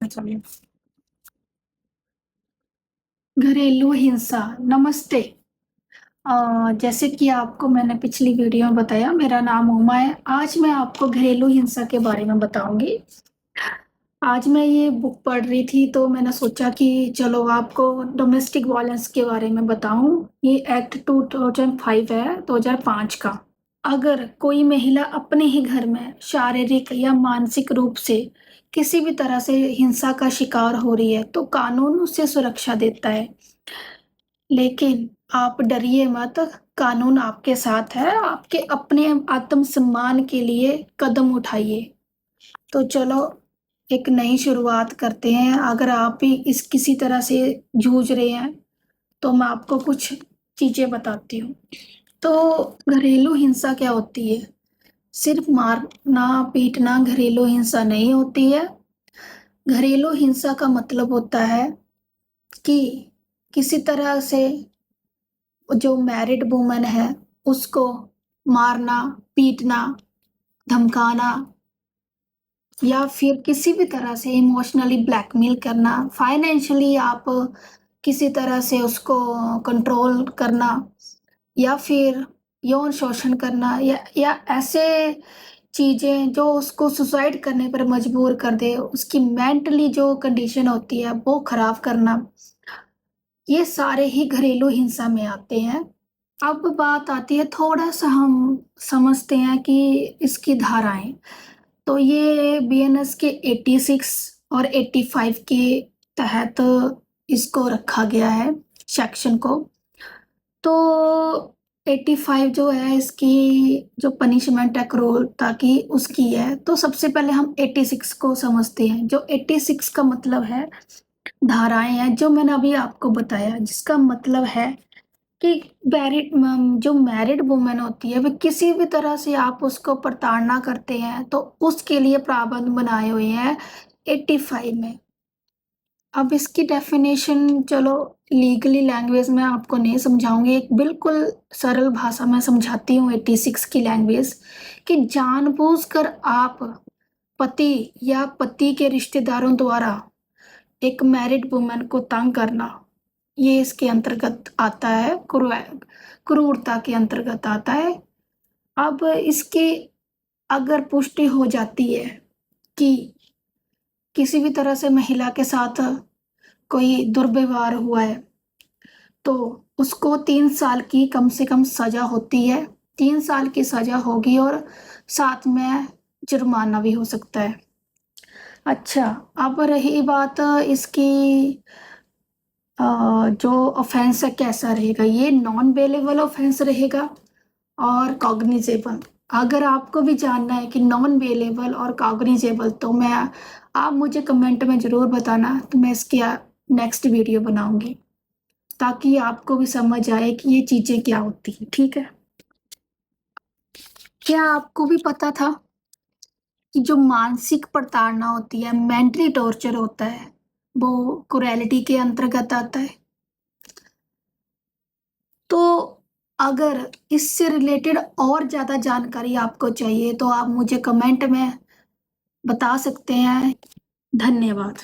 चलिए। घरेलू हिंसा। नमस्ते। जैसे कि आपको मैंने पिछली वीडियो में बताया, मेरा नाम उमा है। आज मैं आपको घरेलू हिंसा के बारे में बताऊंगी। आज मैं ये बुक पढ़ रही थी तो मैंने सोचा कि चलो आपको डोमेस्टिक वायलेंस के बारे में बताऊं। ये एक्ट 2005 है, 2005 का। अगर कोई महिला अपने ही घर में शारीरिक या मानसिक रूप से किसी भी तरह से हिंसा का शिकार हो रही है तो कानून उसे सुरक्षा देता है। लेकिन आप डरिए मत, कानून आपके साथ है। आपके अपने आत्मसम्मान के लिए कदम उठाइए। तो चलो एक नई शुरुआत करते हैं। अगर आप भी इस किसी तरह से जूझ रहे हैं तो मैं आपको कुछ चीजें बताती हूँ। तो घरेलू हिंसा क्या होती है? सिर्फ मारना पीटना घरेलू हिंसा नहीं होती है। घरेलू हिंसा का मतलब होता है कि किसी तरह से जो मैरिड वुमन है उसको मारना, पीटना, धमकाना या फिर किसी भी तरह से इमोशनली ब्लैकमेल करना, फाइनेंशियली आप किसी तरह से उसको कंट्रोल करना, या फिर यौन शोषण करना, या ऐसे चीजें जो उसको सुसाइड करने पर मजबूर कर दे, उसकी मेंटली जो कंडीशन होती है वो खराब करना, ये सारे ही घरेलू हिंसा में आते हैं। अब बात आती है, थोड़ा सा हम समझते हैं कि इसकी धाराएं। तो ये बीएनएस के 86 और 85 के तहत इसको रखा गया है, सेक्शन को। तो 85 जो है, इसकी जो पनिशमेंट है क्रूरता की उसकी है। तो सबसे पहले हम 86 को समझते हैं। जो 86 का मतलब है, धाराएं हैं जो मैंने अभी आपको बताया, जिसका मतलब है कि जो मैरिड वुमेन होती है, वे किसी भी तरह से आप उसको प्रताड़ना करते हैं तो उसके लिए प्रावधान बनाए हुए हैं 85 में। अब इसकी डेफिनेशन चलो लीगली लैंग्वेज में आपको नहीं समझाऊंगी, एक बिल्कुल सरल भाषा में समझाती हूँ 86 की लैंग्वेज। कि जानबूझकर आप पति या पति के रिश्तेदारों द्वारा एक मैरिड वुमन को तंग करना, ये इसके अंतर्गत आता है। क्रूरता के अंतर्गत आता है। अब इसकी अगर पुष्टि हो जाती है कि किसी भी तरह से महिला के साथ कोई दुर्व्यवहार हुआ है तो उसको 3 साल की कम से कम सजा होती है। 3 साल की सजा होगी और साथ में जुर्माना भी हो सकता है। अच्छा, अब रही बात इसकी जो ऑफेंस है कैसा रहेगा, ये नॉन बेलेबल ऑफेंस रहेगा और कॉग्निजेबल। अगर आपको भी जानना है कि नॉन बेलेबल और कॉग्निजेबल, तो मैं आप मुझे कमेंट में ज़रूर बताना, तो मैं इसकी नेक्स्ट वीडियो बनाऊंगी ताकि आपको भी समझ आए कि ये चीज़ें क्या होती हैं। ठीक है? क्या आपको भी पता था कि जो मानसिक प्रताड़ना होती है, मेंटली टॉर्चर होता है, वो क्रूरैलिटी के अंतर्गत आता है? तो अगर इससे रिलेटेड और ज़्यादा जानकारी आपको चाहिए तो आप मुझे कमेंट में बता सकते हैं। धन्यवाद।